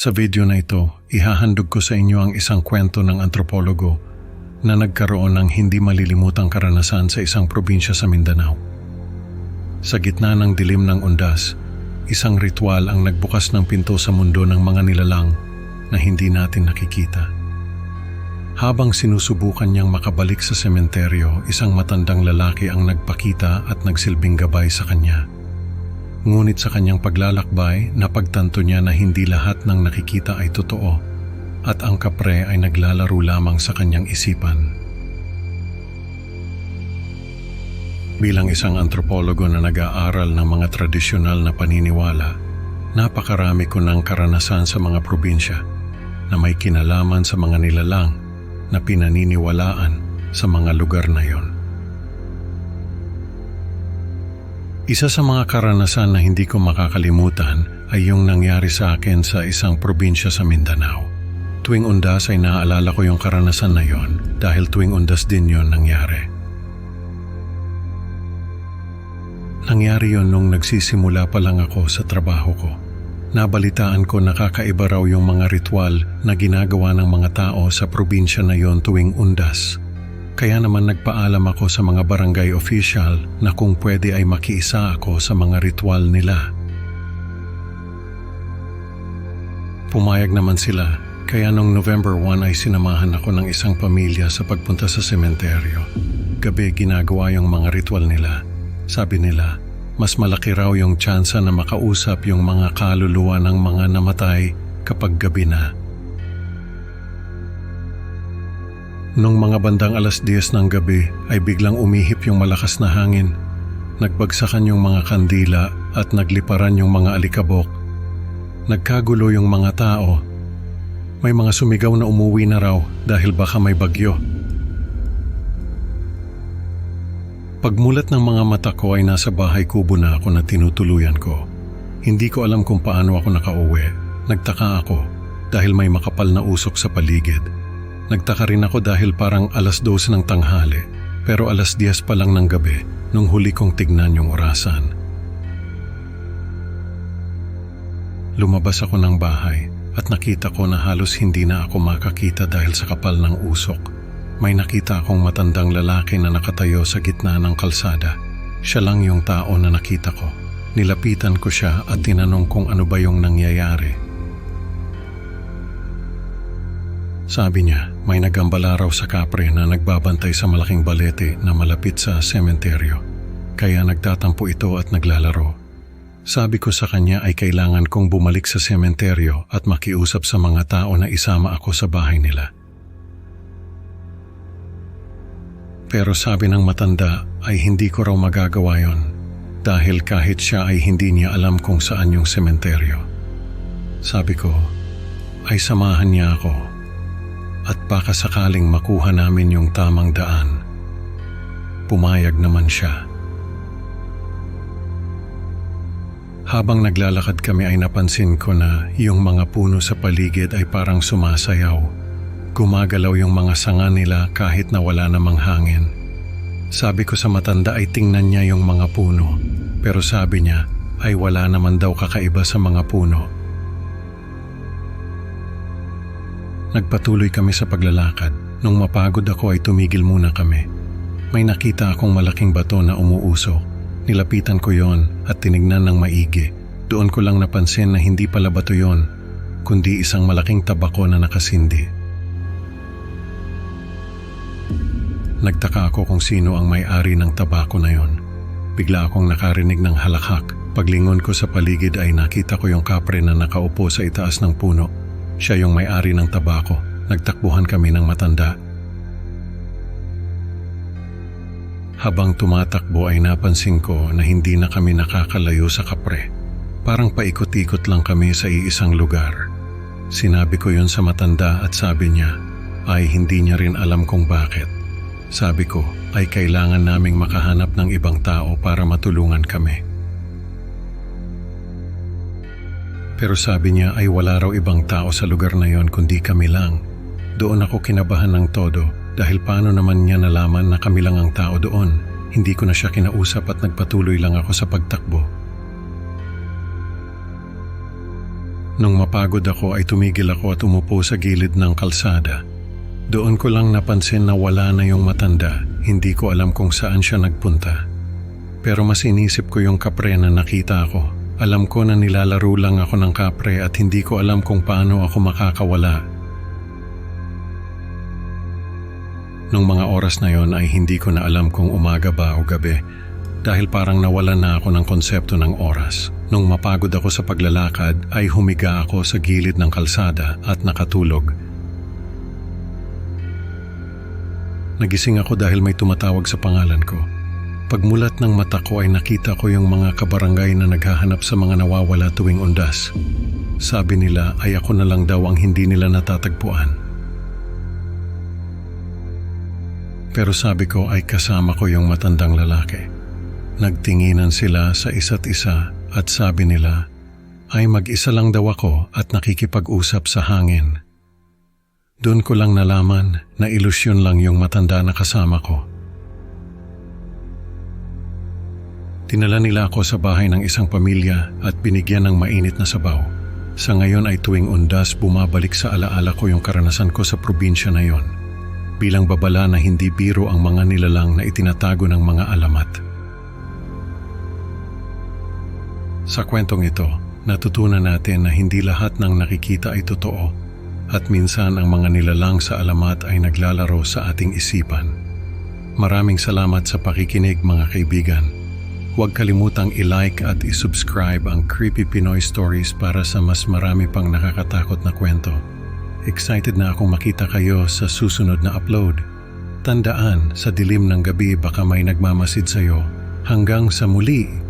Sa video na ito, ihahandog ko sa inyo ang isang kwento ng antropologo na nagkaroon ng hindi malilimutang karanasan sa isang probinsya sa Mindanao. Sa gitna ng dilim ng undas, isang ritual ang nagbukas ng pinto sa mundo ng mga nilalang na hindi natin nakikita. Habang sinusubukan niyang makabalik sa sementeryo, isang matandang lalaki ang nagpakita at nagsilbing gabay sa kanya. Ngunit sa kanyang paglalakbay, napagtanto niya na hindi lahat ng nakikita ay totoo at ang kapre ay naglalaro lamang sa kanyang isipan. Bilang isang antropologo na nag-aaral ng mga tradisyonal na paniniwala, napakarami ko ng karanasan sa mga probinsya na may kinalaman sa mga nilalang na pinaniniwalaan sa mga lugar na yon. Isa sa mga karanasan na hindi ko makakalimutan ay yung nangyari sa akin sa isang probinsya sa Mindanao. Tuwing undas ay naaalala ko yung karanasan na yon dahil tuwing undas din yon nangyari. Nangyari yon nung nagsisimula pa lang ako sa trabaho ko. Nabalitaan ko na kakaiba raw yung mga ritual na ginagawa ng mga tao sa probinsya na yon tuwing undas. Kaya naman nagpaalam ako sa mga barangay official na kung pwede ay makiisa ako sa mga ritual nila. Pumayag naman sila, kaya noong November 1 ay sinamahan ako ng isang pamilya sa pagpunta sa sementeryo. Gabi ginagawa yung mga ritual nila. Sabi nila, mas malaki raw yung tsansa na makausap yung mga kaluluwa ng mga namatay kapag gabi na. Nung mga bandang 10:00 ng gabi ay biglang umihip yung malakas na hangin. Nagbagsakan yung mga kandila at nagliparan yung mga alikabok. Nagkagulo yung mga tao. May mga sumigaw na umuwi na raw dahil baka may bagyo. Pagmulat ng mga mata ko ay nasa bahay kubo na ako na tinutuluyan ko. Hindi ko alam kung paano ako nakauwi. Nagtaka ako dahil may makapal na usok sa paligid. Nagtaka rin ako dahil parang 12:00 ng tanghali, pero 10:00 pa lang ng gabi nung huli kong tignan yung orasan. Lumabas ako ng bahay at nakita ko na halos hindi na ako makakita dahil sa kapal ng usok. May nakita akong matandang lalaki na nakatayo sa gitna ng kalsada. Siya lang yung tao na nakita ko. Nilapitan ko siya at tinanong kung ano ba yung nangyayari. Sabi niya, may nagambala raw sa kapre na nagbabantay sa malaking balete na malapit sa sementeryo. Kaya nagtatampo ito at naglalaro. Sabi ko sa kanya ay kailangan kong bumalik sa sementeryo at makiusap sa mga tao na isama ako sa bahay nila. Pero sabi ng matanda ay hindi ko raw magagawa yon dahil kahit siya ay hindi niya alam kung saan yung sementeryo. Sabi ko, ay samahan niya ako. At baka sakaling makuha namin yung tamang daan. Pumayag naman siya. Habang naglalakad kami ay napansin ko na yung mga puno sa paligid ay parang sumasayaw. Gumagalaw yung mga sanga nila kahit na wala namang hangin. Sabi ko sa matanda ay tingnan niya yung mga puno, pero sabi niya ay wala naman daw kakaiba sa mga puno. Nagpatuloy kami sa paglalakad. Nung mapagod ako ay tumigil muna kami. May nakita akong malaking bato na umuusok. Nilapitan ko yon at tinignan ng maigi. Doon ko lang napansin na hindi pala bato yon, kundi isang malaking tabako na nakasindi. Nagtaka ako kung sino ang may-ari ng tabako na yon. Bigla akong nakarinig ng halakhak. Paglingon ko sa paligid ay nakita ko yung kapre na nakaupo sa itaas ng puno. Siya yung may-ari ng tabako. Nagtakbuhan kami ng matanda. Habang tumatakbo ay napansin ko na hindi na kami nakakalayo sa kapre. Parang paikot-ikot lang kami sa iisang lugar. Sinabi ko yun sa matanda at sabi niya ay hindi niya rin alam kung bakit. Sabi ko ay kailangan naming makahanap ng ibang tao para matulungan kami. Pero sabi niya ay wala raw ibang tao sa lugar na yon kundi kami lang. Doon ako kinabahan ng todo dahil paano naman niya nalaman na kami lang ang tao doon. Hindi ko na siya kinausap at nagpatuloy lang ako sa pagtakbo. Nung mapagod ako ay tumigil ako at umupo sa gilid ng kalsada. Doon ko lang napansin na wala na yung matanda. Hindi ko alam kung saan siya nagpunta. Pero mas inisip ko yung kapre na nakita ko. Alam ko na nilalaro lang ako ng kapre at hindi ko alam kung paano ako makakawala. Nung mga oras na yon ay hindi ko na alam kung umaga ba o gabi dahil parang nawalan na ako ng konsepto ng oras. Nung mapagod ako sa paglalakad ay humiga ako sa gilid ng kalsada at nakatulog. Nagising ako dahil may tumatawag sa pangalan ko. Pagmulat ng mata ko ay nakita ko yung mga kabarangay na naghahanap sa mga nawawala tuwing undas. Sabi nila ay ako na lang daw ang hindi nila natatagpuan. Pero sabi ko ay kasama ko yung matandang lalaki. Nagtinginan sila sa isa't isa at sabi nila ay mag-isa lang daw ako at nakikipag-usap sa hangin. Doon ko lang nalaman na ilusyon lang yung matanda na kasama ko. Dinala nila ako sa bahay ng isang pamilya at binigyan ng mainit na sabaw. Sa ngayon ay tuwing undas bumabalik sa alaala ko yung karanasan ko sa probinsya na yon. Bilang babala na hindi biro ang mga nilalang na itinatago ng mga alamat. Sa kwentong ito, natutunan natin na hindi lahat ng nakikita ay totoo at minsan ang mga nilalang sa alamat ay naglalaro sa ating isipan. Maraming salamat sa pakikinig mga kaibigan. Huwag kalimutang i-like at i-subscribe ang Creepy Pinoy Stories para sa mas marami pang nakakatakot na kwento. Excited na akong makita kayo sa susunod na upload. Tandaan, sa dilim ng gabi baka may nagmamasid sa'yo. Hanggang sa muli!